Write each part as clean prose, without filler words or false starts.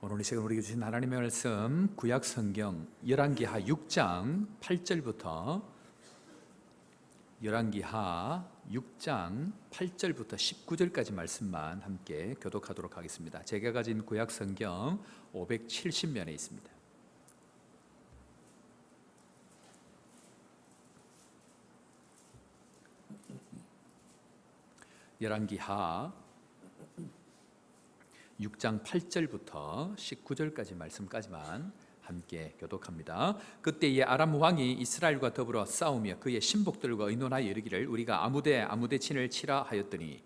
오늘 이 시간 우리에게 주신 하나님의 말씀 구약 성경 열왕기하 6장 8절부터 19절까지 말씀만 함께 교독하도록 하겠습니다. 제가 가진 구약 성경 570면에 있습니다. 열왕기하 6장 8절부터 19절까지 말씀까지만 함께 교독합니다. 그때에 아람 왕이 이스라엘과 더불어 싸우며 그의 신복들과 의논하여 이르기를 우리가 아무데 친을 치라 하였더니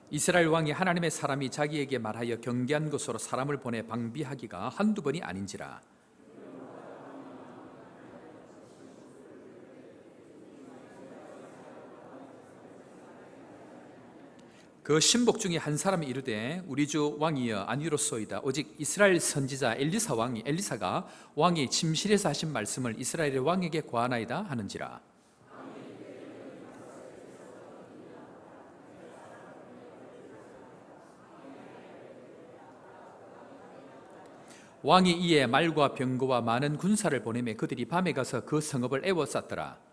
이스라엘 왕이 하나님의 사람이 자기에게 말하여 경계한 곳으로 사람을 보내 방비하기가 한두 번이 아닌지라. 그 신복 중에 한 사람이 이르되 우리 주 왕이여 아니로소이다. 오직 이스라엘 선지자 엘리사가 왕이 침실에서 하신 말씀을 이스라엘의 왕에게 고하나이다 하는지라. 왕이 이에 말과 병거와 많은 군사를 보내매 그들이 밤에 가서 그 성읍을 에워쌌더라.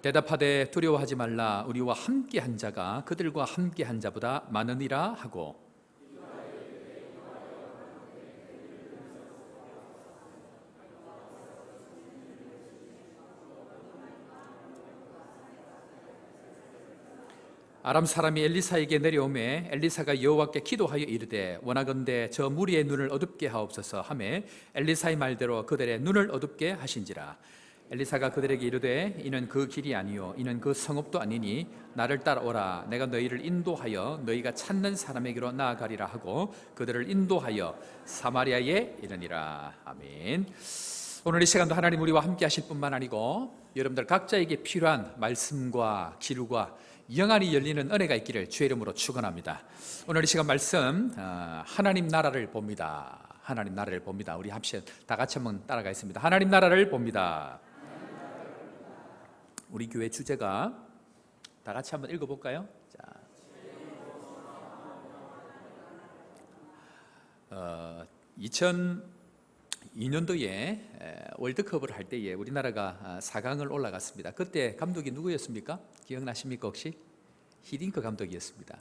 대답하되 두려워하지 말라. 우리와 함께한 자가 그들과 함께한 자보다 많으니라 하고 아람 사람이 엘리사에게 내려오매 엘리사가 여호와께 기도하여 이르되 원하건대 저 무리의 눈을 어둡게 하옵소서 하매 엘리사의 말대로 그들의 눈을 어둡게 하신지라. 엘리사가 그들에게 이르되 이는 그 길이 아니요 이는 그 성읍도 아니니 나를 따라오라. 내가 너희를 인도하여 너희가 찾는 사람에게로 나아가리라 하고 그들을 인도하여 사마리아에 이르니라. 아멘. 오늘 이 시간도 하나님 우리와 함께 하실 뿐만 아니고 여러분들 각자에게 필요한 말씀과 기류가 영안이 열리는 은혜가 있기를 주의 이름으로 축원합니다. 오늘 이 시간 말씀 하나님 나라를 봅니다. 하나님 나라를 봅니다. 우리 합시 다 같이 한번 따라가겠습니다. 하나님 나라를 봅니다. 우리 교회 주제가 다 같이 한번 읽어볼까요? 자, 2002년도에 월드컵을 할 때에 우리나라가 4강을 올라갔습니다. 그때 감독이 누구였습니까? 기억나십니까 혹시? 히딩크 감독이었습니다.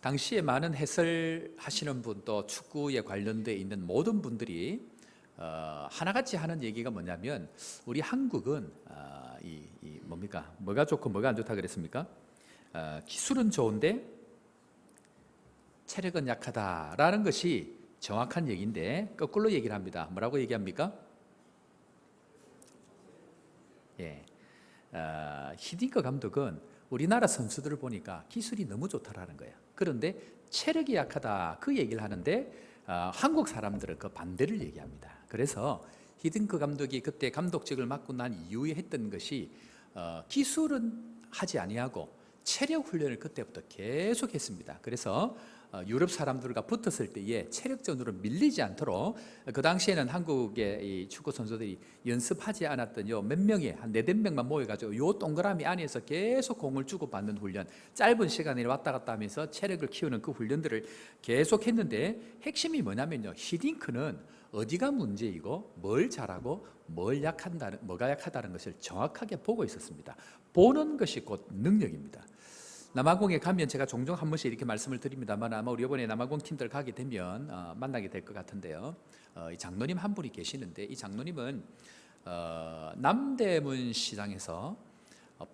당시에 많은 해설하시는 분 또 축구에 관련되어 있는 모든 분들이 하나같이 하는 얘기가 뭐냐면 우리 한국은 뭐가 좋고 뭐가 안 좋다 그랬습니까? 기술은 좋은데 체력은 약하다라는 것이 정확한 얘기인데 거꾸로 얘기를 합니다. 뭐라고 얘기합니까? 히딩크 감독은 우리나라 선수들을 보니까 기술이 너무 좋다라는 거예요. 그런데 체력이 약하다 그 얘기를 하는데 한국 사람들은 그 반대를 얘기합니다. 그래서 히딩크 감독이 그때 감독직을 맡고 난 이후에 했던 것이 기술은 하지 아니하고 체력 훈련을 그때부터 계속 했습니다. 그래서 유럽 사람들과 붙었을 때에 체력전으로 밀리지 않도록 그 당시에는 한국의 이 축구 선수들이 연습하지 않았던 요 몇 명이 한 4-5명만 모여가지고 요 동그라미 안에서 계속 공을 주고받는 훈련, 짧은 시간에 왔다 갔다 하면서 체력을 키우는 그 훈련들을 계속 했는데 핵심이 뭐냐면요, 히딩크는 어디가 문제이고 뭘 잘하고 뭐가 약하다는 것을 정확하게 보고 있었습니다. 보는 것이 곧 능력입니다. 남아공에 가면 제가 종종 한 번씩 이렇게 말씀을 드립니다만 아마 우리 이번에 남아공 팀들 가게 되면 만나게 될 것 같은데요. 이 장로님 한 분이 계시는데 이 장로님은 남대문 시장에서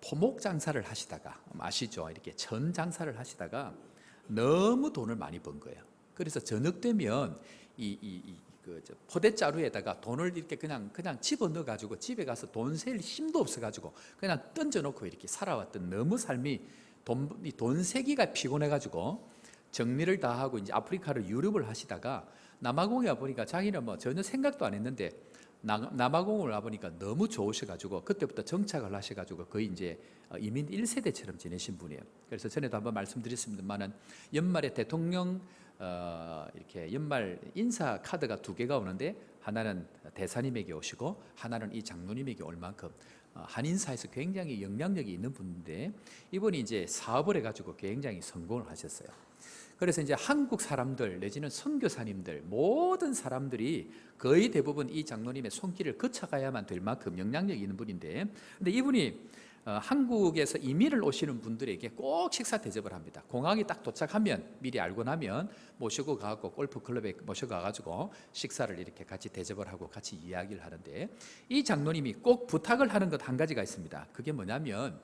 포목 장사를 하시다가 아시죠? 이렇게 전 장사를 하시다가 너무 돈을 많이 번 거예요. 그래서 저녁 되면 포대자루에다가 돈을 이렇게 그냥 집어넣어 가지고 집에 가서 돈 셀 힘도 없어 가지고 그냥 던져놓고 이렇게 살아왔던 너무 삶이 돈 세기가 피곤해가지고 정리를 다 하고 이제 아프리카를 유럽을 하시다가 남아공에 보니까 자기는 뭐 전혀 생각도 안 했는데 남아공을 와보니까 너무 좋으셔가지고 그때부터 정착을 하셔가지고 거의 이제 이민 1세대처럼 지내신 분이에요. 그래서 전에도 한번 말씀드렸습니다만은 연말에 대통령 이렇게 연말 인사 카드가 2개가 오는데 하나는 대사님에게 오시고 하나는 이 장로님에게 올 만큼 한인사에서 굉장히 영향력이 있는 분인데 이분이 이제 사업을 해가지고 굉장히 성공을 하셨어요. 그래서 이제 한국 사람들 내지는 선교사님들 모든 사람들이 거의 대부분 이 장로님의 손길을 거쳐가야만 될 만큼 영향력이 있는 분인데, 근데 이분이 한국에서 이민을 오시는 분들에게 꼭 식사 대접을 합니다. 공항에 딱 도착하면 미리 알고 나면 모시고 가고 골프 클럽에 모시고 가가지고 식사를 이렇게 같이 대접을 하고 같이 이야기를 하는데, 이 장로님이 꼭 부탁을 하는 것 한 가지가 있습니다. 그게 뭐냐면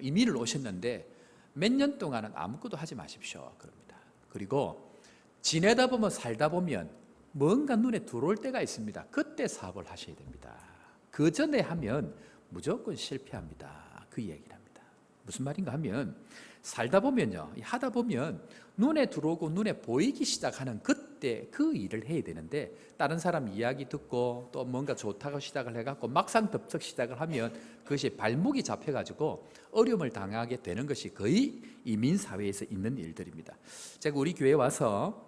이민을 오셨는데 몇 년 동안은 아무것도 하지 마십시오 그럽니다. 그리고 지내다 보면 살다 보면 뭔가 눈에 들어올 때가 있습니다. 그때 사업을 하셔야 됩니다. 그 전에 하면 무조건 실패합니다. 그 얘기를 합니다. 무슨 말인가 하면 살다 보면요, 하다 보면 눈에 들어오고 눈에 보이기 시작하는 그때 그 일을 해야 되는데, 다른 사람 이야기 듣고 또 뭔가 좋다고 시작을 해갖고 막상 덥석 시작을 하면 그것이 발목이 잡혀가지고 어려움을 당하게 되는 것이 거의 이민 사회에서 있는 일들입니다. 제가 우리 교회에 와서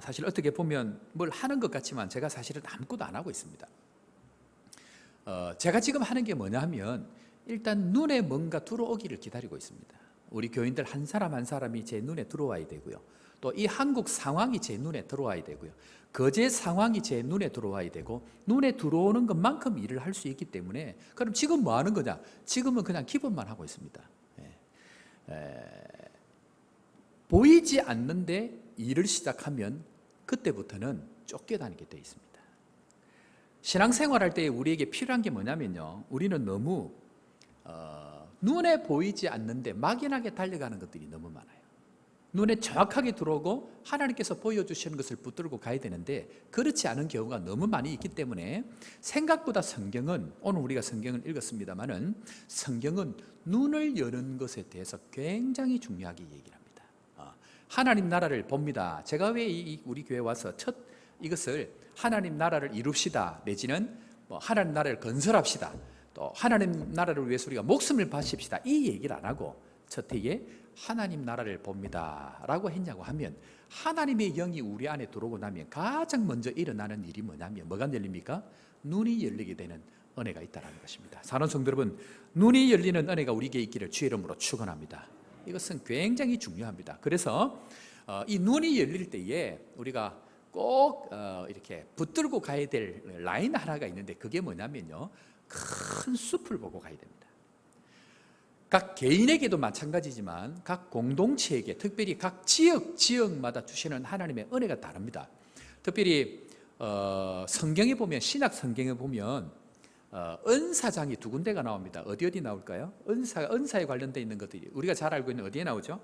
사실 어떻게 보면 뭘 하는 것 같지만 제가 사실은 아무것도 안 하고 있습니다. 제가 지금 하는 게 뭐냐 하면 일단 눈에 뭔가 들어오기를 기다리고 있습니다. 우리 교인들 한 사람 한 사람이 제 눈에 들어와야 되고요. 또 이 한국 상황이 제 눈에 들어와야 되고요. 거제 상황이 제 눈에 들어와야 되고, 눈에 들어오는 것만큼 일을 할 수 있기 때문에, 그럼 지금 뭐 하는 거냐? 지금은 그냥 기본만 하고 있습니다. 보이지 않는데 일을 시작하면 그때부터는 쫓겨다니게 되어 있습니다. 신앙생활할 때 우리에게 필요한 게 뭐냐면요, 우리는 너무 눈에 보이지 않는데 막연하게 달려가는 것들이 너무 많아요. 눈에 정확하게 들어오고 하나님께서 보여주시는 것을 붙들고 가야 되는데 그렇지 않은 경우가 너무 많이 있기 때문에, 생각보다 성경은, 오늘 우리가 성경을 읽었습니다마는 성경은 눈을 여는 것에 대해서 굉장히 중요하게 얘기를 합니다. 하나님 나라를 봅니다. 제가 왜 우리 교회 와서 이것을 하나님 나라를 이룹시다 내지는 하나님 나라를 건설합시다, 또 하나님 나라를 위해서 우리가 목숨을 바칩시다, 이 얘기를 안 하고 첫 해에 하나님 나라를 봅니다 라고 했냐고 하면, 하나님의 영이 우리 안에 들어오고 나면 가장 먼저 일어나는 일이 뭐냐면 뭐가 열립니까? 눈이 열리게 되는 은혜가 있다는 것입니다. 사랑하는 성도 여러분, 눈이 열리는 은혜가 우리에게 있기를 주의 이름으로 축원합니다. 이것은 굉장히 중요합니다. 그래서 이 눈이 열릴 때에 우리가 꼭 이렇게 붙들고 가야 될 라인 하나가 있는데, 그게 뭐냐면요, 큰 숲을 보고 가야 됩니다. 각 개인에게도 마찬가지지만 각 공동체에게, 특별히 각 지역마다 주시는 하나님의 은혜가 다릅니다. 특별히 성경에 보면, 신약 성경에 보면 은사장이 2군데가 나옵니다. 어디 나올까요? 은사에 관련되어 있는 것들이 우리가 잘 알고 있는 어디에 나오죠?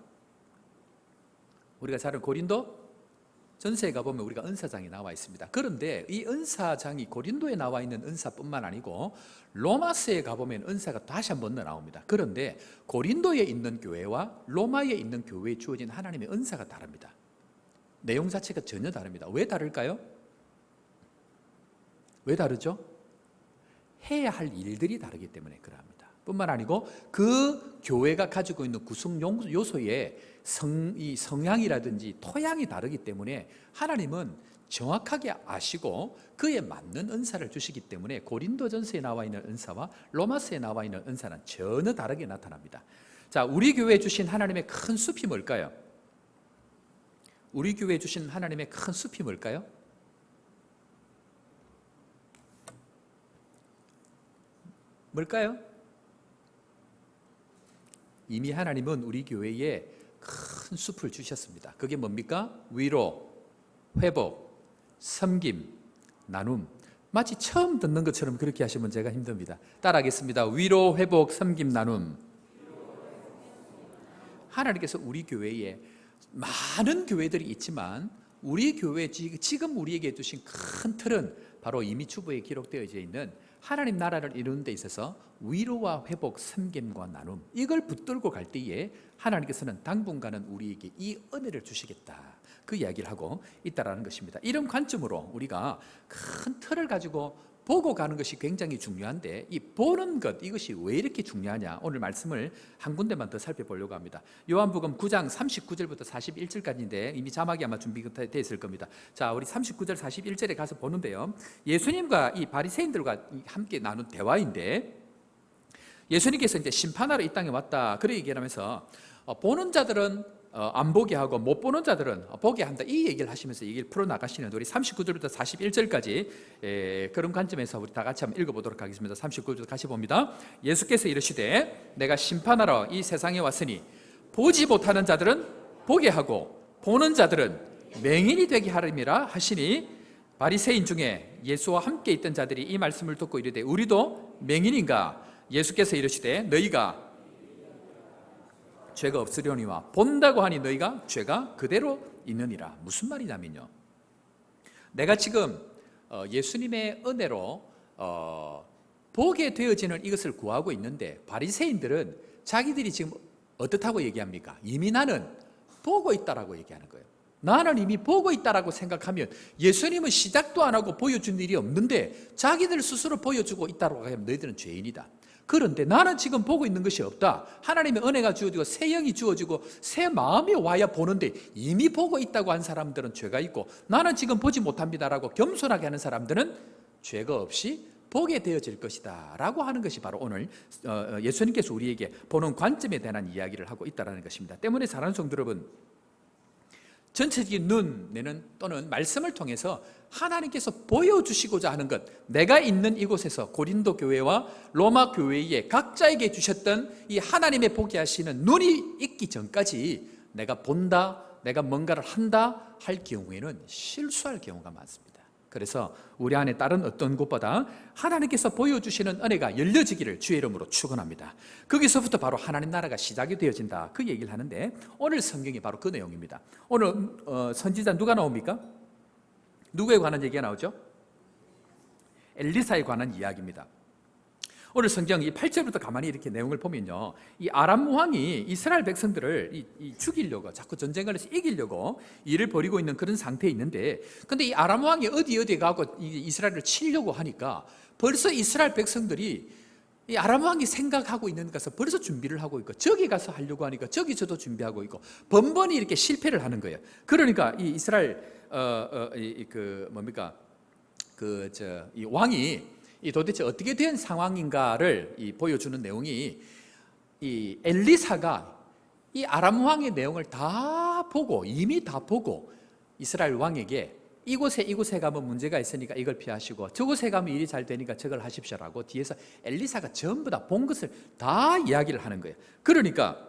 우리가 잘 아는 고린도 전서에 가보면 우리가 은사장이 나와 있습니다. 그런데 이 은사장이 고린도에 나와 있는 은사뿐만 아니고 로마서에 가보면 은사가 다시 한 번 더 나옵니다. 그런데 고린도에 있는 교회와 로마에 있는 교회에 주어진 하나님의 은사가 다릅니다. 내용 자체가 전혀 다릅니다. 왜 다를까요? 왜 다르죠? 해야 할 일들이 다르기 때문에 그러합니다. 뿐만 아니고 그 교회가 가지고 있는 구성 요소의 이 성향이라든지 토양이 다르기 때문에 하나님은 정확하게 아시고 그에 맞는 은사를 주시기 때문에 고린도전서에 나와 있는 은사와 로마서에 나와 있는 은사는 전혀 다르게 나타납니다. 자, 우리 교회에 주신 하나님의 큰 숲이 뭘까요? 우리 교회에 주신 하나님의 큰 숲이 뭘까요? 뭘까요? 이미 하나님은 우리 교회에 큰 숲을 주셨습니다. 그게 뭡니까? 위로, 회복, 섬김, 나눔. 마치 처음 듣는 것처럼 그렇게 하시면 제가 힘듭니다. 따라하겠습니다. 위로, 회복, 섬김, 나눔. 하나님께서 우리 교회에 많은 교회들이 있지만 우리 교회 지금 우리에게 주신 큰 틀은 바로 이미 추부에 기록되어져 있는 하나님 나라를 이루는 데 있어서 위로와 회복, 섬김과 나눔, 이걸 붙들고 갈 때에 하나님께서는 당분간은 우리에게 이 은혜를 주시겠다, 그 이야기를 하고 있다라는 것입니다. 이런 관점으로 우리가 큰 틀을 가지고 보고 가는 것이 굉장히 중요한데, 이 보는 것, 이것이 왜 이렇게 중요하냐, 오늘 말씀을 한 군데만 더 살펴보려고 합니다. 요한복음 9장 39절부터 41절까지인데 이미 자막이 아마 준비가 되어 있을 겁니다. 자, 우리 39절 41절에 가서 보는데요, 예수님과 이 바리새인들과 함께 나눈 대화인데, 예수님께서 이제 심판하러 이 땅에 왔다, 그렇게 얘기를 하면서 보는 자들은 안 보게 하고 못 보는 자들은 보게 한다, 이 얘기를 하시면서 얘기를 풀어나가시는, 우리 39절부터 41절까지 그런 관점에서 우리 다 같이 한번 읽어보도록 하겠습니다. 39절 같이 봅니다. 예수께서 이르시되 내가 심판하러 이 세상에 왔으니 보지 못하는 자들은 보게 하고 보는 자들은 맹인이 되게 하림이라 하시니, 바리새인 중에 예수와 함께 있던 자들이 이 말씀을 듣고 이르되 우리도 맹인인가? 예수께서 이르시되 너희가 죄가 없으려니와 본다고 하니 너희가 죄가 그대로 있느니라. 무슨 말이냐면요, 내가 지금 예수님의 은혜로 보게 되어지는 이것을 구하고 있는데, 바리새인들은 자기들이 지금 어떻다고 얘기합니까? 이미 나는 보고 있다라고 얘기하는 거예요. 나는 이미 보고 있다라고 생각하면 예수님은 시작도 안 하고 보여준 일이 없는데 자기들 스스로 보여주고 있다라고 하면 너희들은 죄인이다. 그런데 나는 지금 보고 있는 것이 없다. 하나님의 은혜가 주어지고 새 영이 주어지고 새 마음이 와야 보는데 이미 보고 있다고 한 사람들은 죄가 있고, 나는 지금 보지 못합니다라고 겸손하게 하는 사람들은 죄가 없이 보게 되어질 것이다 라고 하는 것이 바로 오늘 예수님께서 우리에게 보는 관점에 대한 이야기를 하고 있다는 것입니다. 때문에 사랑하는 성도 여러분, 전체적인 눈에는 또는 말씀을 통해서 하나님께서 보여주시고자 하는 것, 내가 있는 이곳에서 고린도 교회와 로마 교회에 각자에게 주셨던 이 하나님의 보게 하시는 눈이 있기 전까지 내가 본다, 내가 뭔가를 한다 할 경우에는 실수할 경우가 많습니다. 그래서 우리 안에 다른 어떤 것보다 하나님께서 보여주시는 은혜가 열려지기를 주의 이름으로 축원합니다. 거기서부터 바로 하나님 나라가 시작이 되어진다, 그 얘기를 하는데, 오늘 성경이 바로 그 내용입니다. 오늘 선지자 누가 나옵니까? 누구에 관한 얘기가 나오죠? 엘리사에 관한 이야기입니다. 오늘 성경 이 8절부터 가만히 이렇게 내용을 보면요, 이 아람 왕이 이스라엘 백성들을 죽이려고, 자꾸 전쟁을 해서 이기려고 일을 벌이고 있는 그런 상태에 있는데, 근데 이 아람 왕이 어디에 가고 이스라엘을 치려고 하니까 벌써 이스라엘 백성들이 이 아람 왕이 생각하고 있는 것에서 벌써 준비를 하고 있고, 저기 가서 하려고 하니까 저기 저도 준비하고 있고, 번번이 이렇게 실패를 하는 거예요. 그러니까 이 이스라엘 이 왕이 이 도대체 어떻게 된 상황인가를 보여주는 내용이, 이 엘리사가 이 아람 왕의 내용을 다 보고, 이미 다 보고 이스라엘 왕에게 이곳에 가면 문제가 있으니까 이걸 피하시고, 저곳에 가면 일이 잘 되니까 저걸 하십시오라고 뒤에서 엘리사가 전부 다 본 것을 다 이야기를 하는 거예요. 그러니까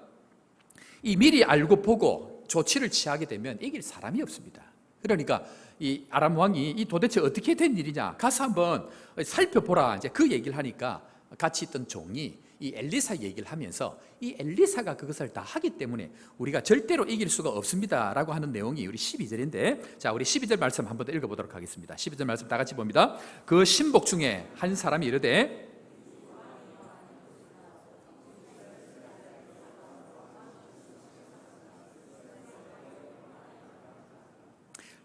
이 미리 알고 보고 조치를 취하게 되면 이길 사람이 없습니다. 그러니까 이 아람 왕이 이 도대체 어떻게 된 일이냐, 가서 한번 살펴보라, 이제 그 얘기를 하니까 같이 있던 종이 이 엘리사 얘기를 하면서, 이 엘리사가 그것을 다 하기 때문에 우리가 절대로 이길 수가 없습니다라고 하는 내용이 우리 12절인데, 자, 우리 12절 말씀 한번 더 읽어보도록 하겠습니다. 12절 말씀 다 같이 봅니다. 그 신복 중에 한 사람이 이르되,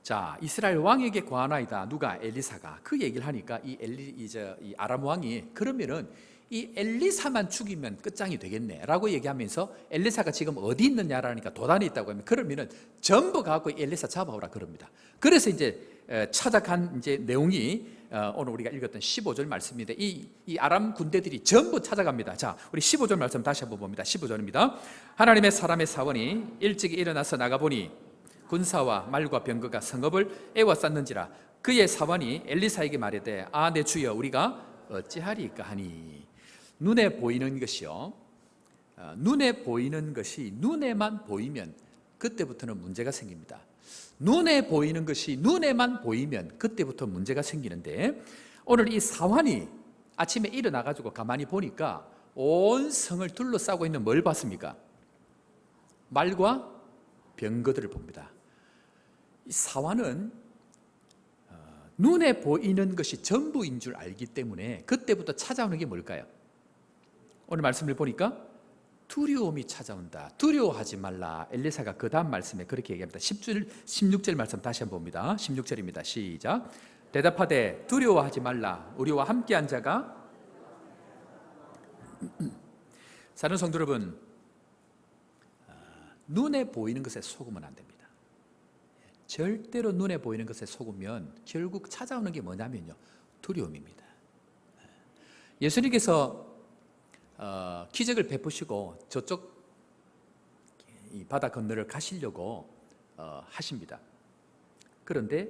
자, 이스라엘 왕에게 고하나이다. 누가? 엘리사가. 그 얘기를 하니까 이 아람 왕이 그러면은 이 엘리사만 죽이면 끝장이 되겠네라고 얘기하면서, 엘리사가 지금 어디 있느냐라니까 도단에 있다고 하면, 그러면은 전부 가고 엘리사 잡아오라 그럽니다. 그래서 이제 찾아간 이제 내용이 오늘 우리가 읽었던 15절 말씀입니다. 이 아람 군대들이 전부 찾아갑니다. 자, 우리 15절 말씀 다시 한번 봅니다. 15절입니다. 하나님의 사람의 사원이 일찍이 일어나서 나가보니 군사와 말과 병거가 성읍을 에워쌌는지라. 그의 사원이 엘리사에게 말하되, 아, 내 주여, 우리가 어찌하리까 하니. 눈에 보이는 것이요, 눈에 보이는 것이 눈에만 보이면 그때부터는 문제가 생깁니다. 눈에 보이는 것이 눈에만 보이면 그때부터 문제가 생기는데, 오늘 이 사환이 아침에 일어나가지고 가만히 보니까 온 성을 둘러싸고 있는 뭘 봤습니까? 말과 병거들을 봅니다. 이 사환은 눈에 보이는 것이 전부인 줄 알기 때문에 그때부터 찾아오는 게 뭘까요? 오늘 말씀을 보니까 두려움이 찾아온다. 두려워하지 말라. 엘리사가 그 다음 말씀에 그렇게 얘기합니다. 16절 말씀 다시 한번 봅니다. 16절입니다. 시작. 대답하되 두려워하지 말라. 우리와 함께한 자가 사랑하는 성도 여러분, 눈에 보이는 것에 속으면 안 됩니다. 절대로 눈에 보이는 것에 속으면 결국 찾아오는 게 뭐냐면요, 두려움입니다. 예수님께서 기적을 베푸시고 저쪽 이 바다 건너를 가시려고 하십니다. 그런데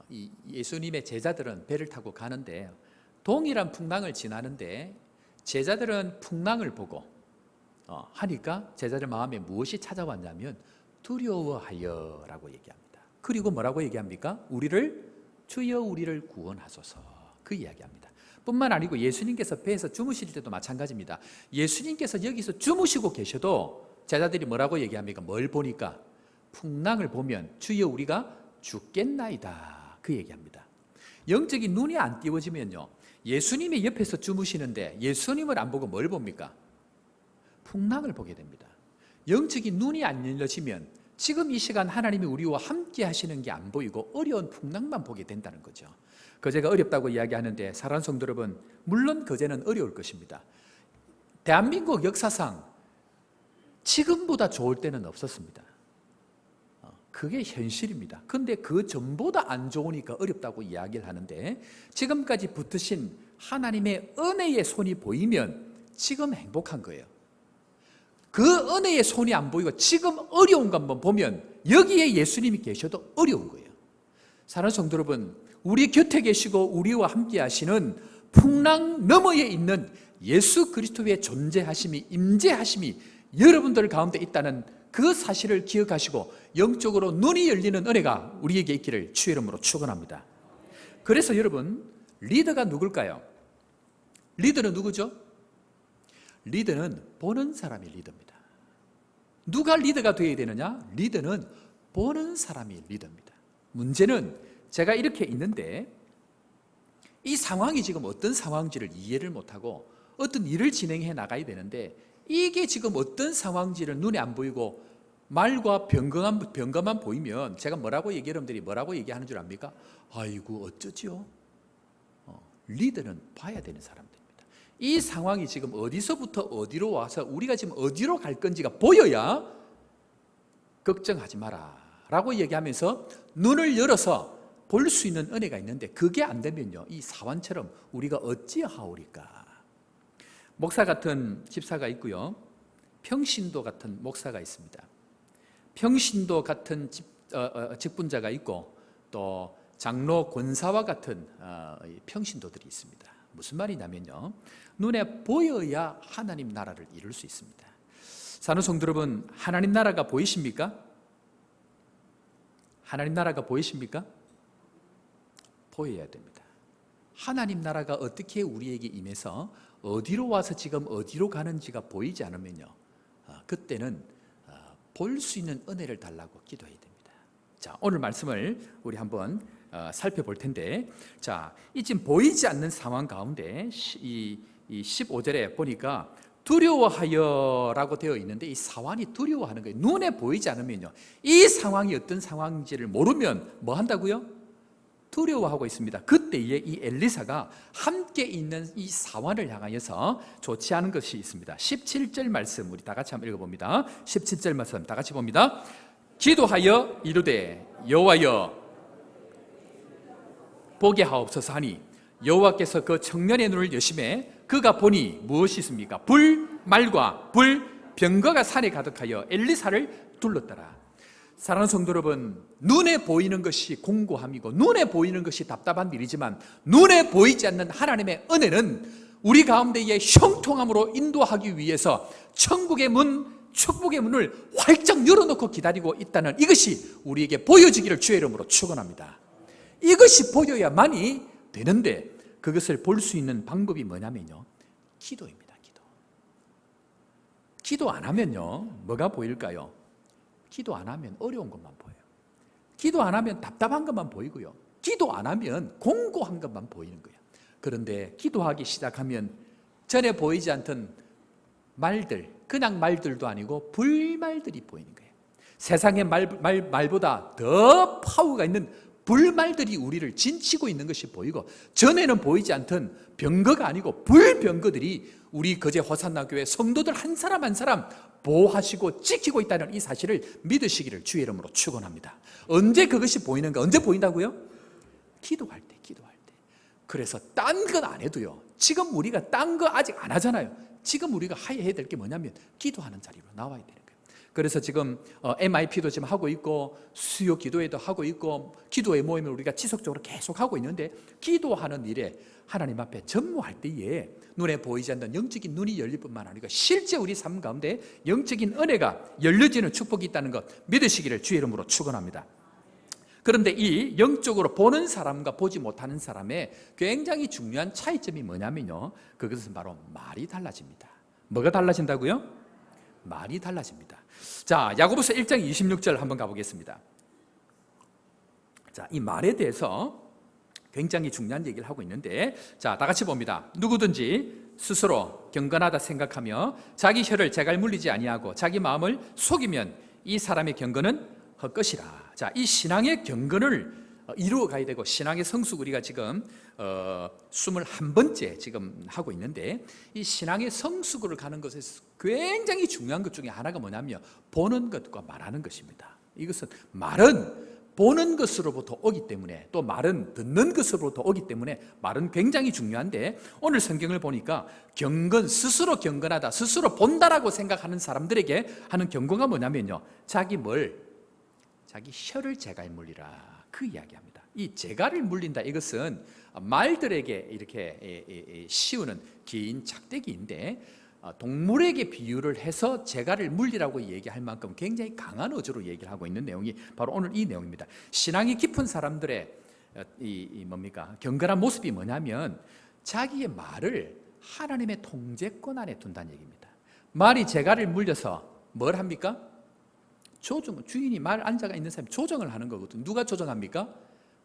이 예수님의 제자들은 배를 타고 가는데 동일한 풍랑을 지나는데 제자들은 풍랑을 보고 하니까 제자들 마음에 무엇이 찾아왔냐면 두려워하여라고 얘기합니다. 그리고 뭐라고 얘기합니까? 주여 우리를 구원하소서, 그 이야기합니다. 뿐만 아니고 예수님께서 배에서 주무실 때도 마찬가지입니다. 예수님께서 여기서 주무시고 계셔도 제자들이 뭐라고 얘기합니까? 뭘 보니까? 풍랑을 보면 주여 우리가 죽겠나이다, 그 얘기합니다. 영적인 눈이 안 띄워지면요, 예수님이 옆에서 주무시는데 예수님을 안 보고 뭘 봅니까? 풍랑을 보게 됩니다. 영적인 눈이 안 열려지면 지금 이 시간 하나님이 우리와 함께 하시는 게 안 보이고 어려운 풍랑만 보게 된다는 거죠. 거제가 어렵다고 이야기하는데 사랑하는 성도 여러분, 물론 거제는 어려울 것입니다. 대한민국 역사상 지금보다 좋을 때는 없었습니다. 그게 현실입니다. 그런데 그 전보다 안 좋으니까 어렵다고 이야기를 하는데, 지금까지 붙으신 하나님의 은혜의 손이 보이면 지금 행복한 거예요. 그 은혜의 손이 안 보이고 지금 어려운 것만 보면 여기에 예수님이 계셔도 어려운 거예요. 사랑하는 성도 여러분, 우리 곁에 계시고 우리와 함께 하시는 풍랑 너머에 있는 예수 그리스도의 존재하심이, 임재하심이 여러분들 가운데 있다는 그 사실을 기억하시고 영적으로 눈이 열리는 은혜가 우리에게 있기를 주의 이름으로 축원합니다. 그래서 여러분, 리더가 누굴까요? 리더는 누구죠? 리더는 보는 사람이 리더입니다. 누가 리더가 되어야 되느냐? 리더는 보는 사람이 리더입니다. 문제는 제가 이렇게 있는데 이 상황이 지금 어떤 상황인지를 이해를 못하고 어떤 일을 진행해 나가야 되는데 이게 지금 어떤 상황인지를 눈에 안 보이고 말과 병거만 보이면 제가 여러분들이 뭐라고 얘기하는 줄 압니까? 아이고 어쩌지요? 리더는 봐야 되는 사람들입니다. 이 상황이 지금 어디서부터 어디로 와서 우리가 지금 어디로 갈 건지가 보여야 걱정하지 마라 라고 얘기하면서 눈을 열어서 볼 수 있는 은혜가 있는데, 그게 안 되면요, 이 사환처럼 우리가 어찌하오리까. 목사 같은 집사가 있고요, 평신도 같은 목사가 있습니다. 평신도 같은 직분자가 있고 또 장로 권사와 같은 평신도들이 있습니다. 무슨 말이냐면요, 눈에 보여야 하나님 나라를 이룰 수 있습니다. 사는 성도 여러분, 하나님 나라가 보이십니까? 하나님 나라가 보이십니까? 보여야 됩니다. 하나님 나라가 어떻게 우리에게 임해서 어디로 와서 지금 어디로 가는지가 보이지 않으면요, 그때는 볼 수 있는 은혜를 달라고 기도해야 됩니다. 자, 오늘 말씀을 우리 한번 살펴볼 텐데, 자, 이 지금 보이지 않는 상황 가운데 이 15절에 보니까 두려워하여라고 되어 있는데, 이 사환이 두려워하는 거예요. 눈에 보이지 않으면요, 이 상황이 어떤 상황인지를 모르면 뭐 한다고요? 두려워하고 있습니다. 그때에 이 엘리사가 함께 있는 이 사환을 향하여서 좋지 않은 것이 있습니다. 17절 말씀 우리 다 같이 한번 읽어봅니다. 17절 말씀 다 같이 봅니다. 기도하여 이르되 여호와여 보게 하옵소서 하니 여호와께서 그 청년의 눈을 여심해 그가 보니 무엇이 있습니까? 불, 말과 불, 병거가 산에 가득하여 엘리사를 둘렀더라. 사랑하는 성도 여러분, 눈에 보이는 것이 공고함이고 눈에 보이는 것이 답답한 일이지만 눈에 보이지 않는 하나님의 은혜는 우리 가운데에 형통함으로 인도하기 위해서 천국의 문, 축복의 문을 활짝 열어놓고 기다리고 있다는 이것이 우리에게 보여지기를 주의 이름으로 축원합니다. 이것이 보여야만이 되는데 그것을 볼 수 있는 방법이 뭐냐면요, 기도입니다. 기도 안 하면요, 뭐가 보일까요? 기도 안 하면 어려운 것만 보여요. 기도 안 하면 답답한 것만 보이고요, 기도 안 하면 공고한 것만 보이는 거예요. 그런데 기도하기 시작하면 전에 보이지 않던 말들, 그냥 말들도 아니고 불말들이 보이는 거예요. 세상의 말보다 더 파워가 있는 불말들이 우리를 진치고 있는 것이 보이고, 전에는 보이지 않던 병거가 아니고 불병거들이 우리 거제 호산나 교회 성도들 한 사람 한 사람 보호하시고 지키고 있다는 이 사실을 믿으시기를 주의 이름으로 축원합니다. 언제 그것이 보이는가? 언제 보인다고요? 기도할 때. 그래서 딴 건 안 해도요, 지금 우리가 딴 거 아직 안 하잖아요. 지금 우리가 해야 될 게 뭐냐면 기도하는 자리로 나와야 되는 거예요. 그래서 지금 MIP도 지금 하고 있고, 수요 기도회도 하고 있고, 기도의 모임을 우리가 지속적으로 계속 하고 있는데, 기도하는 일에 하나님 앞에 전무할 때에 눈에 보이지 않는 영적인 눈이 열릴 뿐만 아니라 실제 우리 삶 가운데 영적인 은혜가 열려지는 축복이 있다는 것 믿으시기를 주의 이름으로 축원합니다. 그런데 이 영적으로 보는 사람과 보지 못하는 사람의 굉장히 중요한 차이점이 뭐냐면요, 그것은 바로 말이 달라집니다. 뭐가 달라진다고요? 말이 달라집니다. 자, 야고보서 1장 26절 한번 가보겠습니다. 자, 이 말에 대해서 굉장히 중요한 얘기를 하고 있는데, 자, 다 같이 봅니다. 누구든지 스스로 경건하다 생각하며 자기 혀를 제갈 물리지 아니하고 자기 마음을 속이면 이 사람의 경건은 헛것이라. 자, 이 신앙의 경건을 이루어 가야 되고, 신앙의 성숙 우리가 지금 21번째 지금 하고 있는데, 이 신앙의 성숙을 가는 것에서 굉장히 중요한 것 중에 하나가 뭐냐면 보는 것과 말하는 것입니다. 이것은 말은 보는 것으로부터 오기 때문에, 또 말은 듣는 것으로부터 오기 때문에 말은 굉장히 중요한데, 오늘 성경을 보니까 경건, 스스로 경건하다, 스스로 본다라고 생각하는 사람들에게 하는 경고가 뭐냐면요, 자기 혀를 제갈 물리라, 그 이야기합니다. 이 제갈을 물린다, 이것은 말들에게 이렇게 씌우는 긴 작대기인데, 동물에게 비유를 해서 제갈을 물리라고 얘기할 만큼 굉장히 강한 어조로 얘기를 하고 있는 내용이 바로 오늘 이 내용입니다. 신앙이 깊은 사람들의 경건한 모습이 뭐냐면 자기의 말을 하나님의 통제권 안에 둔다는 얘기입니다. 말이 제갈을 물려서 뭘 합니까? 주인이 말 앉아가 있는 사람이 조정을 하는 거거든요. 누가 조정합니까?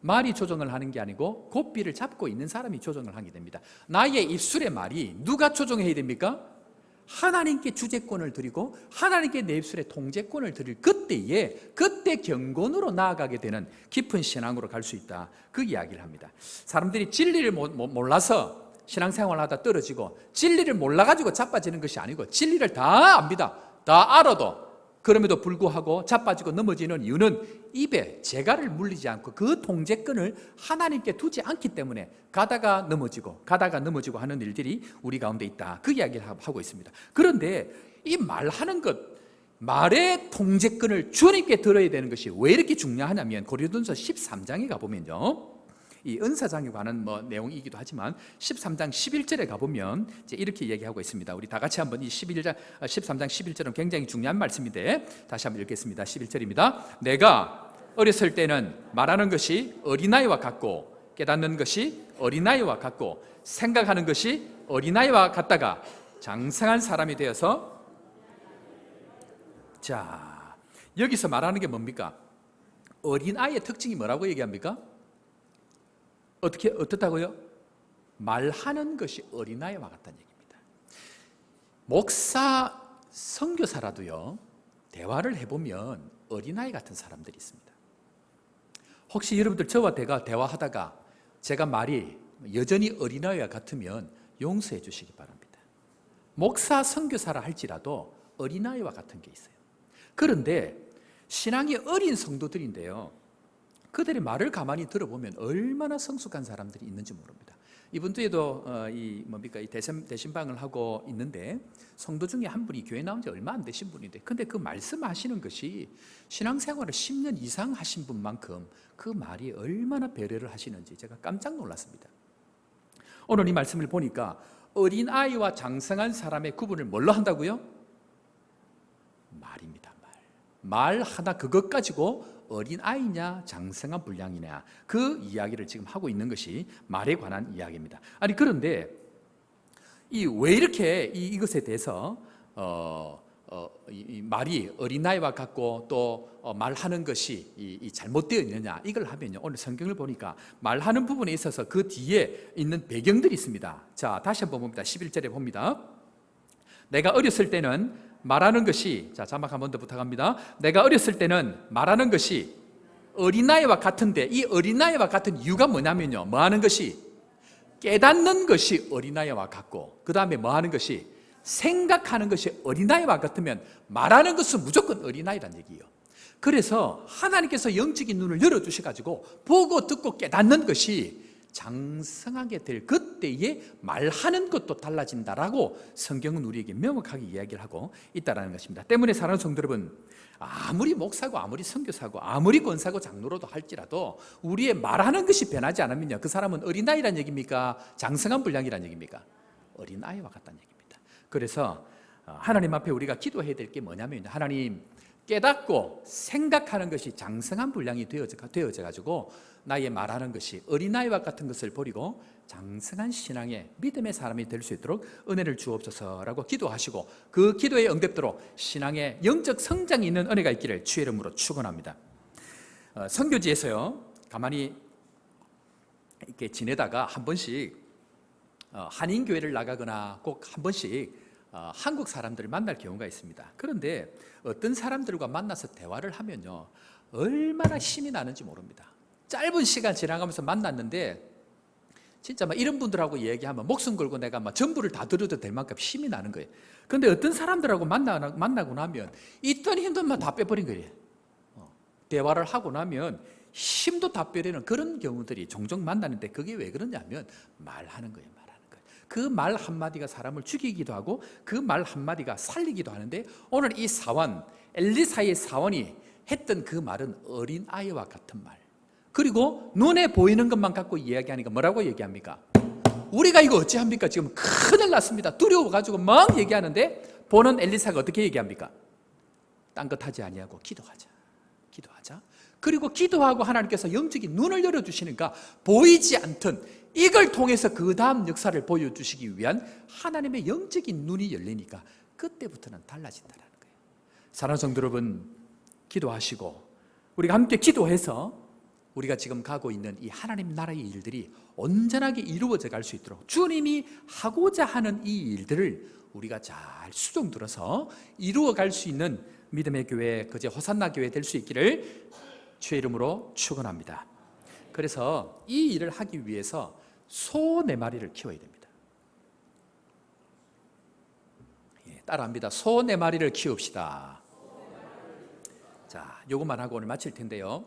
말이 조정을 하는 게 아니고 고삐를 잡고 있는 사람이 조정을 하게 됩니다. 나의 입술의 말이 누가 조정해야 됩니까? 하나님께 주재권을 드리고 하나님께 내 입술에 통제권을 드릴 그때 경건으로 나아가게 되는 깊은 신앙으로 갈 수 있다, 그 이야기를 합니다. 사람들이 진리를 몰라서 신앙생활을 하다 떨어지고, 진리를 몰라가지고 자빠지는 것이 아니고 진리를 다 압니다. 다 알아도 그럼에도 불구하고 자빠지고 넘어지는 이유는 입에 제갈을 물리지 않고 그 통제권을 하나님께 두지 않기 때문에 가다가 넘어지고 하는 일들이 우리 가운데 있다, 그 이야기를 하고 있습니다. 그런데 이 말하는 것, 말의 통제권을 주님께 들어야 되는 것이 왜 이렇게 중요하냐면, 고린도전서 13장에 가보면요, 이 은사장에 관한 내용이기도 하지만 13장 11절에 가보면 이제 이렇게 얘기하고 있습니다. 우리 다 같이 한번 이 13장 11절은 굉장히 중요한 말씀인데 다시 한번 읽겠습니다. 11절입니다. 내가 어렸을 때는 말하는 것이 어린아이와 같고 깨닫는 것이 어린아이와 같고 생각하는 것이 어린아이와 같다가 장성한 사람이 되어서, 자, 여기서 말하는 게 뭡니까? 어린아이의 특징이 뭐라고 얘기합니까? 어떻다고요? 말하는 것이 어린아이와 같다는 얘기입니다. 목사, 선교사라도요, 대화를 해보면 어린아이 같은 사람들이 있습니다. 혹시 여러분들 저와 대화하다가 제가 말이 여전히 어린아이와 같으면 용서해 주시기 바랍니다. 목사, 선교사라 할지라도 어린아이와 같은 게 있어요. 그런데 신앙이 어린 성도들인데요, 그들의 말을 가만히 들어보면 얼마나 성숙한 사람들이 있는지 모릅니다. 이번 주에도 이 대신방을 하고 있는데, 성도 중에 한 분이 교회 나온 지 얼마 안 되신 분인데, 근데 그 말씀하시는 것이 신앙생활을 10년 이상 하신 분만큼 그 말이 얼마나 배려를 하시는지 제가 깜짝 놀랐습니다. 오늘 이 말씀을 보니까 어린아이와 장성한 사람의 구분을 뭘로 한다고요? 말입니다. 말 하나, 그것 가지고 어린아이냐 장성한 분량이냐, 그 이야기를 지금 하고 있는 것이 말에 관한 이야기입니다. 그런데 왜 이렇게 이것에 대해서 이 말이 어린아이와 같고 또 말하는 것이 이 잘못되어 있느냐, 이걸 하면요, 오늘 성경을 보니까 말하는 부분에 있어서 그 뒤에 있는 배경들이 있습니다. 자, 다시 한번 봅니다. 11절에 봅니다. 내가 어렸을 때는 말하는 것이, 자, 자막 한 번 더 부탁합니다. 내가 어렸을 때는 말하는 것이 어린아이와 같은데, 이 어린아이와 같은 이유가 뭐냐면요, 뭐 하는 것이, 깨닫는 것이 어린아이와 같고, 그 다음에 뭐 하는 것이, 생각하는 것이 어린아이와 같으면 말하는 것은 무조건 어린아이란 얘기예요. 그래서 하나님께서 영적인 눈을 열어주셔가지고 보고 듣고 깨닫는 것이 장성하게 될 그때에 말하는 것도 달라진다라고 성경은 우리에게 명확하게 이야기를 하고 있다는 것입니다. 때문에 사랑하는 성도 여러분, 아무리 목사고 아무리 선교사고 아무리 권사고 장로로도 할지라도 우리의 말하는 것이 변하지 않으면요, 그 사람은 어린아이란 얘기입니까? 장성한 분량이란 얘기입니까? 어린아이와 같다는 얘기입니다. 그래서 하나님 앞에 우리가 기도해야 될 게 뭐냐면, 하나님, 깨닫고 생각하는 것이 장성한 분량이 되어져 가지고 나의 말하는 것이 어린아이와 같은 것을 버리고 장성한 신앙의 믿음의 사람이 될 수 있도록 은혜를 주옵소서라고 기도하시고, 그 기도의 응답대로 신앙의 영적 성장이 있는 은혜가 있기를 주의 이름으로 축원합니다. 선교지에서요, 가만히 이렇게 지내다가 한 번씩 한인교회를 나가거나 꼭 한 번씩 한국 사람들을 만날 경우가 있습니다. 그런데 어떤 사람들과 만나서 대화를 하면요, 얼마나 힘이 나는지 모릅니다. 짧은 시간 지나가면서 만났는데 진짜 막 이런 분들하고 얘기하면 목숨 걸고 내가 막 전부를 다 들어도 될 만큼 힘이 나는 거예요. 그런데 어떤 사람들하고 만나고 나면 있던 힘도 막 다 빼버린 거예요. 대화를 하고 나면 힘도 다 빼려는 그런 경우들이 종종 만나는데, 그게 왜 그러냐면 말하는 거예요. 그 말 한마디가 사람을 죽이기도 하고 그 말 한마디가 살리기도 하는데, 오늘 이 사원, 엘리사의 사원이 했던 그 말은 어린아이와 같은 말, 그리고 눈에 보이는 것만 갖고 이야기하니까 뭐라고 얘기합니까? 우리가 이거 어찌합니까? 지금 큰일 났습니다. 두려워가지고 막 얘기하는데 보는 엘리사가 어떻게 얘기합니까? 딴 것 하지 아니하고 기도하자. 그리고 기도하고 하나님께서 영적인 눈을 열어주시니까 보이지 않던 이걸 통해서 그 다음 역사를 보여주시기 위한 하나님의 영적인 눈이 열리니까 그때부터는 달라진다는 거예요. 사랑하는 성도 여러분, 기도하시고 우리가 함께 기도해서 우리가 지금 가고 있는 이 하나님 나라의 일들이 온전하게 이루어져 갈 수 있도록 주님이 하고자 하는 이 일들을 우리가 잘 수종 들어서 이루어 갈 수 있는 믿음의 교회, 그제 호산나 교회 될 수 있기를 주의 이름으로 축원합니다. 그래서 이 일을 하기 위해서 소 4마리를 키워야 됩니다. 따라합니다. 소 4마리를 키웁시다. 자, 요것만 하고 오늘 마칠 텐데요,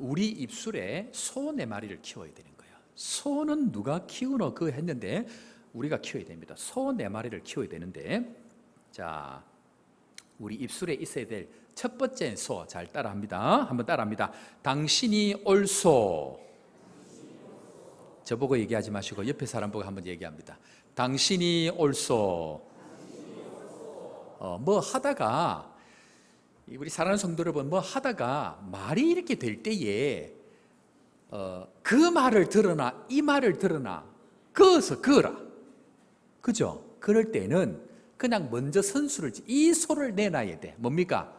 우리 입술에 소 4마리를 키워야 되는 거예요. 소는 누가 키우노? 그거 했는데 우리가 키워야 됩니다. 소 4마리를 키워야 되는데, 자, 우리 입술에 있어야 될 첫 번째 소, 잘 따라합니다. 한번 따라합니다. 당신이 옳소. 저보고 얘기하지 마시고 옆에 사람 보고 한번 얘기합니다. 당신이 옳소. 뭐 하다가, 우리 사랑하는 성도 여러분, 뭐 하다가 말이 이렇게 될 때에 그 말을 들으나 이 말을 들으나 그어서 그어라, 그죠? 그럴 때는 그냥 먼저 선수를, 이 소를 내놔야 돼. 뭡니까?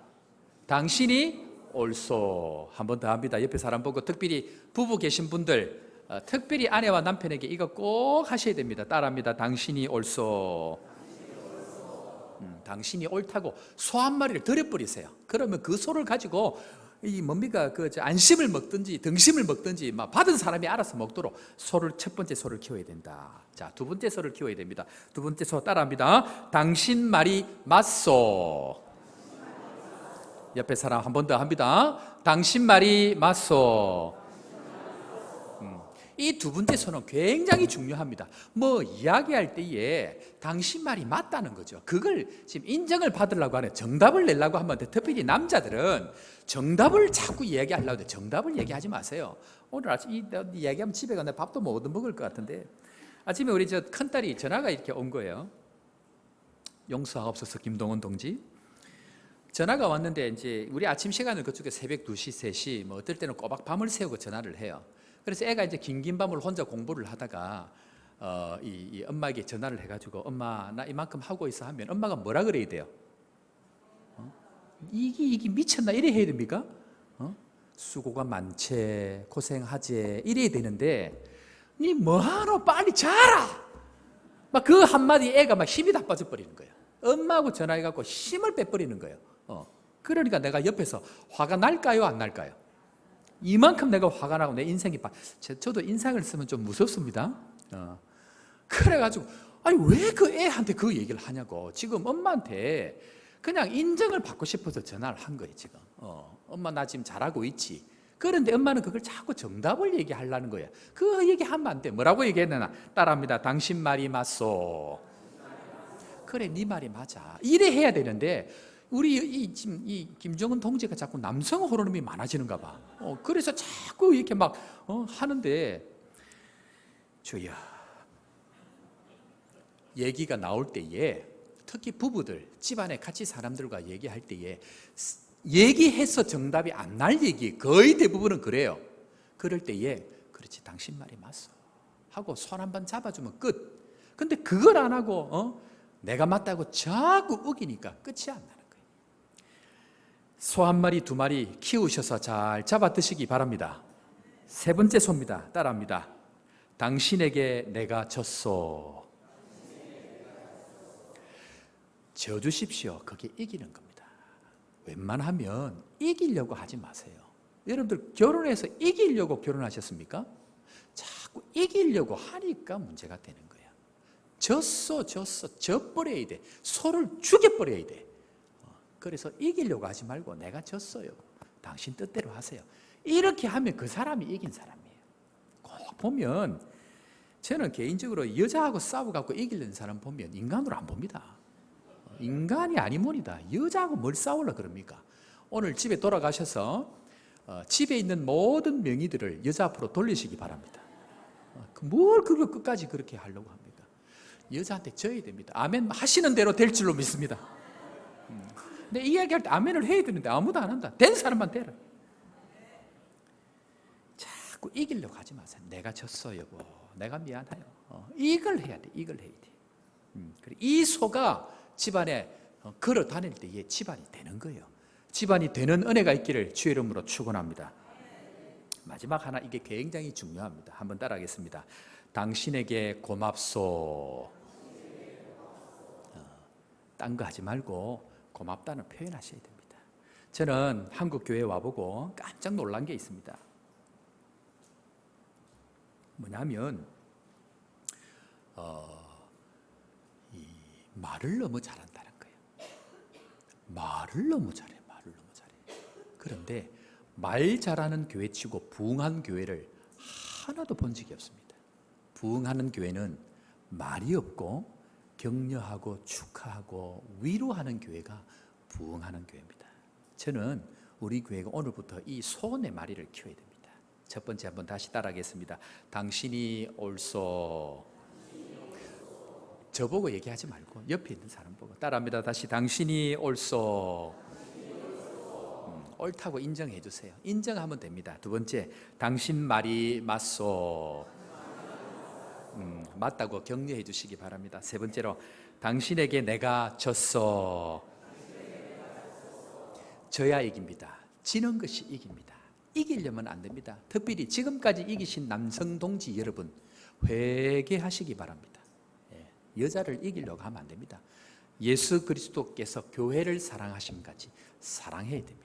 당신이 옳소. 한 번 더 합니다. 옆에 사람 보고, 특별히 부부 계신 분들, 특별히 아내와 남편에게 이거 꼭 하셔야 됩니다. 따라합니다. 당신이 옳소. 당신이 옳다고 소 한 마리를 들여버리세요. 그러면 그 소를 가지고 이 뭡니까, 그 안심을 먹든지 등심을 먹든지 막 받은 사람이 알아서 먹도록 첫 번째 소를 키워야 된다. 자, 두 번째 소를 키워야 됩니다. 두 번째 소 따라합니다. 당신 말이 맞소. 옆에 사람 한 번 더 합니다. 당신 말이 맞소. 이 두 번째 소는 굉장히 중요합니다. 뭐 이야기할 때에 당신 말이 맞다는 거죠. 그걸 지금 인정을 받으려고 하는, 정답을 내려고 하면, 특별히 남자들은 정답을 자꾸 얘기하려고 하는데 정답을 얘기하지 마세요. 오늘 아침 얘기하면 집에 가서 밥도 못 얻어먹을 것 같은데, 아침에 우리 저 큰딸이 전화가 이렇게 온 거예요. 용서하옵소서 김동원 동지. 전화가 왔는데, 이제 우리 아침 시간은 그쪽에 새벽 2시, 3시, 뭐 어떨 때는 꼬박 밤을 새우고 전화를 해요. 그래서 애가 이제 긴 밤을 혼자 공부를 하다가 이 엄마에게 전화를 해가지고, 엄마 나 이만큼 하고 있어 하면 엄마가 뭐라 그래야 돼요? 이게 미쳤나 이래 해야 됩니까? 수고가 많제 고생하제 이래야 되는데 니 뭐하노 빨리 자라 막 그 한마디 애가 막 힘이 다 빠져버리는 거예요. 엄마하고 전화해갖고 힘을 빼버리는 거예요. 그러니까 내가 옆에서 화가 날까요 안 날까요? 이만큼 내가 화가 나고 내 인생이 저도 인상을 쓰면 좀 무섭습니다. 그래가지고 아니 왜 그 애한테 그 얘기를 하냐고. 지금 엄마한테 그냥 인정을 받고 싶어서 전화를 한 거예요. 지금 엄마 나 지금 잘하고 있지. 그런데 엄마는 그걸 자꾸 정답을 얘기하려는 거예요. 그 얘기하면 안 돼. 뭐라고 얘기했나? 따라합니다. 당신 말이 맞소. 그래 네 말이 맞아. 이래 해야 되는데 우리 지금 이 김정은 동지가 자꾸 남성 호르몬이 많아지는가 봐. 그래서 자꾸 이렇게 막 하는데 주여 얘기가 나올 때에 특히 부부들 집안에 같이 사람들과 얘기할 때에 얘기해서 정답이 안 날 얘기 거의 대부분은 그래요. 그럴 때에 그렇지 당신 말이 맞어 하고 손 한번 잡아주면 끝. 근데 그걸 안 하고 내가 맞다고 자꾸 우기니까 끝이 안 나는 거예요. 소 한 마리 두 마리 키우셔서 잘 잡아 드시기 바랍니다. 세 번째 소입니다. 따라합니다. 당신에게 내가 졌소. 져주십시오. 그게 이기는 겁니다. 웬만하면 이기려고 하지 마세요. 여러분들 결혼해서 이기려고 결혼하셨습니까? 자꾸 이기려고 하니까 문제가 되는 거예요. 졌어 져버려야 돼. 소를 죽여버려야 돼. 그래서 이기려고 하지 말고 내가 졌어요. 당신 뜻대로 하세요. 이렇게 하면 그 사람이 이긴 사람이에요. 꼭 보면 저는 개인적으로 여자하고 싸워갖고 이기려는 사람 보면 인간으로 안 봅니다. 인간이 아니모니다. 여자하고 뭘 싸우려 그럽니까? 오늘 집에 돌아가셔서 집에 있는 모든 명의들을 여자 앞으로 돌리시기 바랍니다. 뭘 그걸 끝까지 그렇게 하려고 합니까? 여자한테 져야 됩니다. 아멘 하시는 대로 될 줄로 믿습니다. 근데 이야기할 때 아멘을 해야 되는데 아무도 안 한다. 된 사람만 되라. 자꾸 이기려고 하지 마세요. 내가 졌어 여보. 내가 미안해요. 이걸 해야 돼. 이걸 해야 돼. 이 소가 집안에 걸어 다닐 때에 집안이 되는 거예요. 집안이 되는 은혜가 있기를 주의 이름으로 축원합니다. 마지막 하나 이게 굉장히 중요합니다. 한번 따라하겠습니다. 당신에게 고맙소. 딴 거 하지 말고 고맙다는 표현하셔야 됩니다. 저는 한국 교회에 와보고 깜짝 놀란 게 있습니다. 뭐냐면 말을 너무 잘한다는 거예요. 말을 너무 잘해. 그런데 말 잘하는 교회치고 부흥한 교회를 하나도 본 적이 없습니다. 부흥하는 교회는 말이 없고 격려하고 축하하고 위로하는 교회가 부흥하는 교회입니다. 저는 우리 교회가 오늘부터 이 소원의 마리를 키워야 됩니다. 첫 번째 한번 다시 따라하겠습니다. 당신이 옳소. 저보고 얘기하지 말고 옆에 있는 사람 보고 따라합니다. 다시 당신이 옳소. 옳다고 인정해 주세요. 인정하면 됩니다. 두 번째, 당신 말이 맞소. 맞다고 격려해 주시기 바랍니다. 세 번째로, 당신에게 내가 졌소. 져야 이깁니다. 지는 것이 이깁니다. 이기려면 안 됩니다. 특별히 지금까지 이기신 남성 동지 여러분, 회개하시기 바랍니다. 여자를 이기려고 하면 안 됩니다. 예수 그리스도께서 교회를 사랑하심같이 사랑해야 됩니다.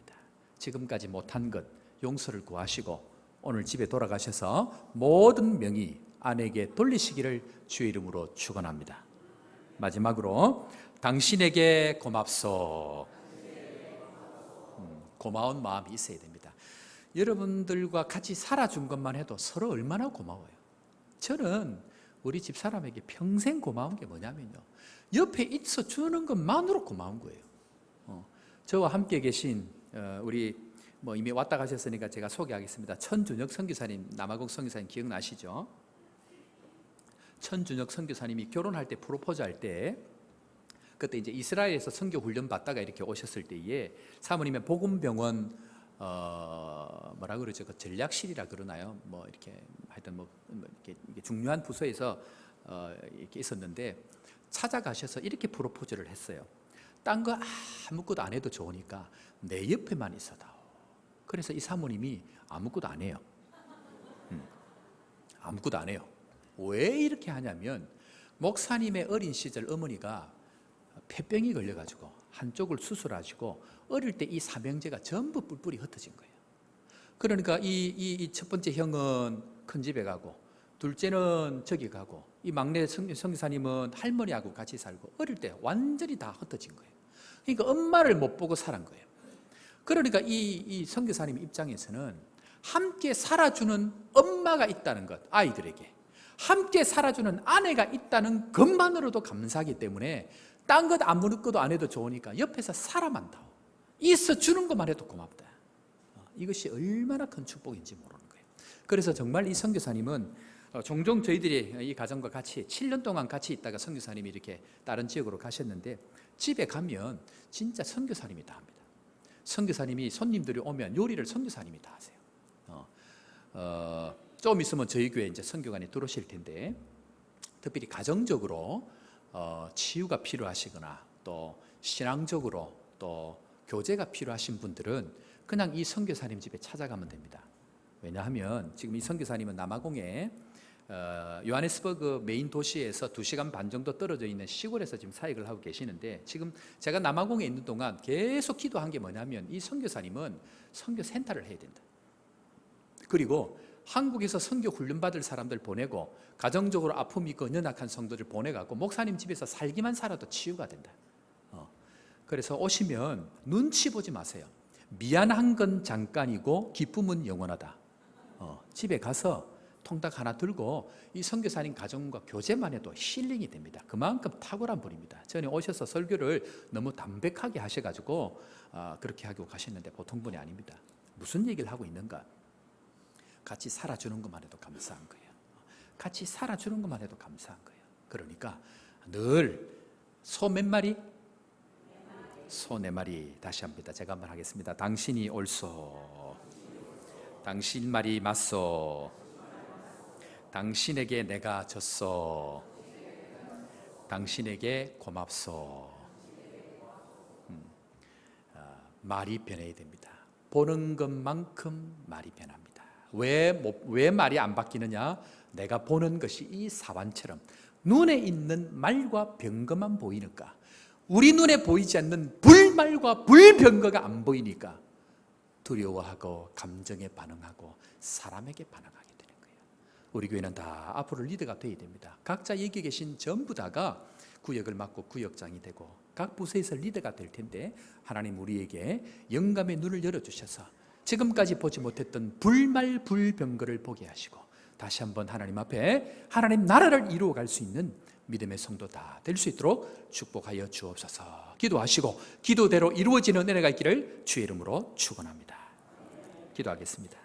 지금까지 못한 것 용서를 구하시고 오늘 집에 돌아가셔서 모든 명의 아내에게 돌리시기를 주의 이름으로 축원합니다. 마지막으로 당신에게 고맙소. 고마운 마음이 있어야 됩니다. 여러분들과 같이 살아준 것만 해도 서로 얼마나 고마워요. 저는 우리 집 사람에게 평생 고마운 게 뭐냐면요, 옆에 있어 주는 것만으로 고마운 거예요. 저와 함께 계신 우리 이미 왔다 가셨으니까 제가 소개하겠습니다. 천준혁 선교사님, 남아공 선교사님 기억나시죠? 천준혁 선교사님이 결혼할 때 프로포즈 할 때 그때 이제 이스라엘에서 선교 훈련 받다가 이렇게 오셨을 때에 사모님의 복음병원 뭐라 그러죠? 그 전략실이라 그러나요? 이렇게 하여튼 이렇게 중요한 부서에서 이렇게 있었는데 찾아가셔서 이렇게 프로포즈를 했어요. 딴 거 아무것도 안 해도 좋으니까 내 옆에만 있어다오. 그래서 이 사모님이 아무것도 안 해요. 아무것도 안 해요. 왜 이렇게 하냐면 목사님의 어린 시절 어머니가 폐병이 걸려가지고 한쪽을 수술하시고 어릴 때 이 삼형제가 전부 뿔뿔이 흩어진 거예요. 그러니까 이 첫 번째 형은 큰 집에 가고, 둘째는 저기 가고, 이 막내 선교사님은 할머니하고 같이 살고, 어릴 때 완전히 다 흩어진 거예요. 그러니까 엄마를 못 보고 살은 거예요. 그러니까 이 선교사님 입장에서는 함께 살아주는 엄마가 있다는 것, 아이들에게 함께 살아주는 아내가 있다는 것만으로도 감사하기 때문에 딴 것 아무것도 안 해도 좋으니까 옆에서 살아만 다오, 있어주는 것만 해도 고맙다. 이것이 얼마나 큰 축복인지 모르는 거예요. 그래서 정말 이 선교사님은 종종 저희들이 이 가정과 같이 7년 동안 같이 있다가 선교사님이 이렇게 다른 지역으로 가셨는데, 집에 가면 진짜 선교사님이 다 합니다. 선교사님이 손님들이 오면 요리를 선교사님이 다 하세요. 좀 있으면 저희 교회 이제 선교관이 들어오실 텐데, 특별히 가정적으로 치유가 필요하시거나 또 신앙적으로 또 교제가 필요하신 분들은 그냥 이 선교사님 집에 찾아가면 됩니다. 왜냐하면 지금 이 선교사님은 남아공에 요하네스버그 메인 도시에서 2시간 반 정도 떨어져 있는 시골에서 지금 사역을 하고 계시는데, 지금 제가 남아공에 있는 동안 계속 기도한 게 뭐냐면 이 선교사님은 선교 센터를 해야 된다. 그리고 한국에서 선교 훈련 받을 사람들 보내고 가정적으로 아픔이 있고 연약한 성도들 보내갖고 목사님 집에서 살기만 살아도 치유가 된다. 그래서 오시면 눈치 보지 마세요. 미안한 건 잠깐이고 기쁨은 영원하다. 집에 가서 통닭 하나 들고 이 선교사님 가정과 교제만 해도 힐링이 됩니다. 그만큼 탁월한 분입니다. 전에 오셔서 설교를 너무 담백하게 하셔가지고 그렇게 하고 가셨는데 보통 분이 아닙니다. 무슨 얘기를 하고 있는가? 같이 살아주는 것만 해도 감사한 거예요. 같이 살아주는 것만 해도 감사한 거예요. 그러니까 늘 소 몇 마리? 소 4마리. 다시 합니다. 제가 한번 하겠습니다. 당신이 옳소, 당신 말이 맞소, 당신에게 내가 졌소, 당신에게 고맙소. 말이 변해야 됩니다. 보는 것만큼 말이 변합니다. 왜 말이 안 바뀌느냐? 내가 보는 것이 이 사완처럼 눈에 있는 말과 병거만 보이니까, 우리 눈에 보이지 않는 불말과 불병거가 안 보이니까 두려워하고 감정에 반응하고 사람에게 반응하게 되는 거예요. 우리 교회는 다 앞으로 리더가 되어야 됩니다. 각자 여기 계신 전부 다가 구역을 맡고 구역장이 되고 각 부서에서 리더가 될 텐데, 하나님 우리에게 영감의 눈을 열어주셔서 지금까지 보지 못했던 불말 불병거를 보게 하시고 다시 한번 하나님 앞에 하나님 나라를 이루어갈 수 있는 믿음의 성도 다 될 수 있도록 축복하여 주옵소서. 기도하시고 기도대로 이루어지는 은혜가 있기를 주의 이름으로 축원합니다. 기도하겠습니다.